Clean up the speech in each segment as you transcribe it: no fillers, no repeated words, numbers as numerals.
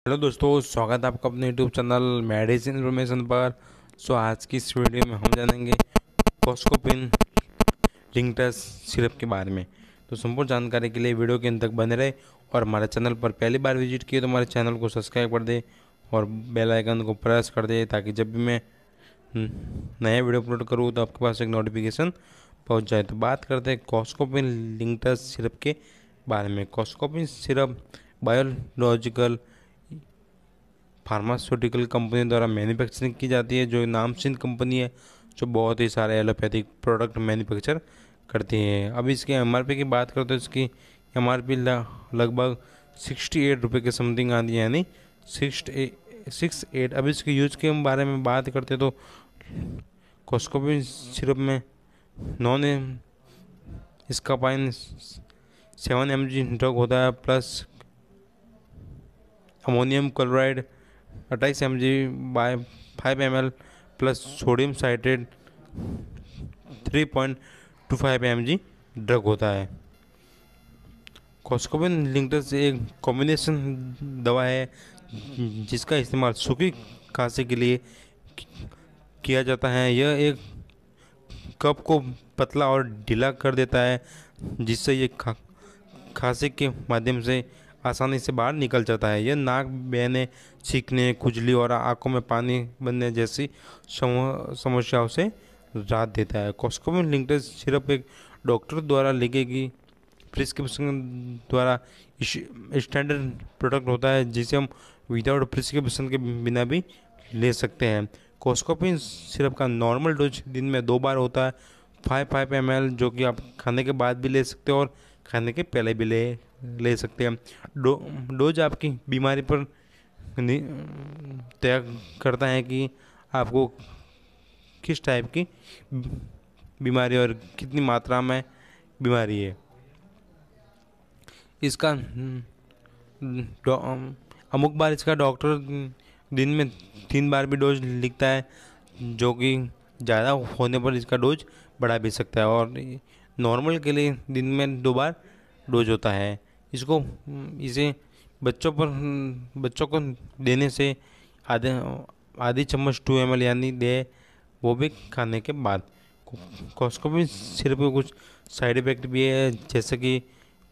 Hello दोस्तों, स्वागत है आपका अपने यूट्यूब चैनल मेडिसिन इन्फॉर्मेशन पर। आज की इस वीडियो में हम जानेंगे कॉस्कोपिन लिंकटस सिरप के बारे में। तो संपूर्ण जानकारी के लिए वीडियो के अंत तक बने रहे और हमारे चैनल पर पहली बार विजिट किए तो हमारे चैनल को सब्सक्राइब कर दे और बेल आइकन को प्रेस कर दे ताकि जब भी मैं नया वीडियो अपलोड करूँ तो आपके पास एक नोटिफिकेशन पहुंच जाए। तो बात करते हैं कॉस्कोपिन लिंकटस सिरप के बारे में। कॉस्कोपिन सिरप बायोलॉजिकल फार्मास्यूटिकल कंपनी द्वारा मैन्युफैक्चरिंग की जाती है, जो नामचीन कंपनी है जो बहुत ही सारे एलोपैथिक प्रोडक्ट मैन्युफैक्चर करती है। अब इसकी एमआरपी की बात करते हैं, इसकी एमआरपी लगभग 68 रुपये के समथिंग आती है, यानी 68। अब इसके यूज के बारे में बात करते हैं तो कॉस्कोपिन सिरप में नॉन स्कापाइन 7 mg ड्रग होता है, plus ammonium chloride 28 mg by 5 ml plus sodium citrate 3.25 mg drug होता है। कॉस्कोपिन लिंकटस एक कॉम्बिनेशन दवा है जिसका इस्तेमाल सूखी खांसी के लिए किया जाता है। यह एक कप को पतला और ढीला कर देता है, जिससे ये खांसी के माध्यम से आसानी से बाहर निकल जाता है। यह नाक बहने, छींकने, खुजली और आंखों में पानी बनने जैसी समस्याओं से राहत देता है। कॉस्कोपिन लिंकटस सिरप एक डॉक्टर द्वारा लिखी गई प्रिस्क्रिप्शन द्वारा स्टैंडर्ड प्रोडक्ट होता है, जिसे हम विदाउट प्रिस्क्रिप्शन के बिना भी ले सकते हैं। कॉस्कोपिन सिरप का नॉर्मल डोज दिन में 2 बार होता है, 5 ml, जो कि आप खाने के बाद भी ले सकते हो और खाने के पहले भी ले सकते हैं। डोज आपकी बीमारी पर तय करता है कि आपको किस टाइप की बीमारी और कितनी मात्रा में बीमारी है। इसका अमुक बार इसका डॉक्टर दिन में 3 बार भी डोज लिखता है, जो कि ज़्यादा होने पर इसका डोज बढ़ा भी सकता है, और नॉर्मल के लिए दिन में 2 बार डोज होता है। इसे बच्चों को देने से आधी चम्मच 2 ml यानी वो भी खाने के बाद। कॉस्कोपिन सिरप के कुछ साइड इफ़ेक्ट भी है, जैसे कि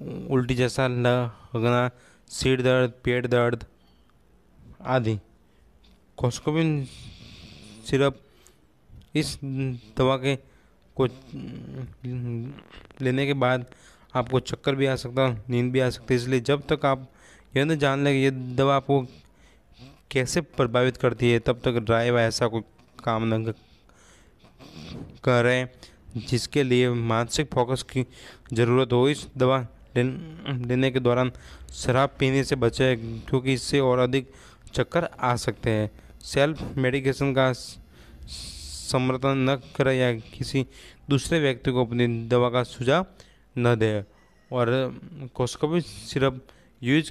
उल्टी जैसा लगना, सिर दर्द, पेट दर्द आदि। कॉस्कोपिन सिरप इस दवा के को लेने के बाद आपको चक्कर भी आ सकता है, नींद भी आ सकती है। इसलिए जब तक आप यह न जान लें कि ये दवा आपको कैसे प्रभावित करती है, तब तक ड्राई व ऐसा कोई काम न करें जिसके लिए मानसिक फोकस की ज़रूरत हो। इस दवा लेने के दौरान शराब पीने से बचें, क्योंकि इससे और अधिक चक्कर आ सकते हैं। सेल्फ मेडिकेशन का समर्थन न करें या किसी दूसरे व्यक्ति को अपनी दवा का सुझाव न दें। और कॉस्कोपिन सिरप यूज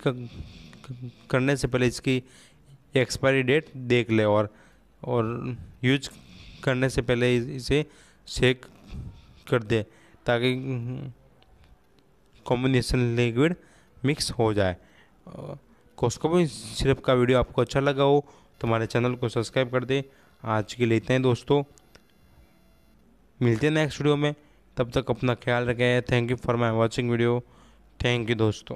करने से पहले इसकी एक्सपायरी डेट देख ले और यूज करने से पहले इसे शेक कर दे ताकि कॉम्बिनेशन लिक्विड मिक्स हो जाए। कॉस्कोपिन सिरप का वीडियो आपको अच्छा लगा हो तो हमारे चैनल को सब्सक्राइब कर दे। आज के लिए इतना ही दोस्तों, मिलते हैं नेक्स्ट वीडियो में, तब तक अपना ख्याल रखें। Thank you for my watching video. Thank you दोस्तों।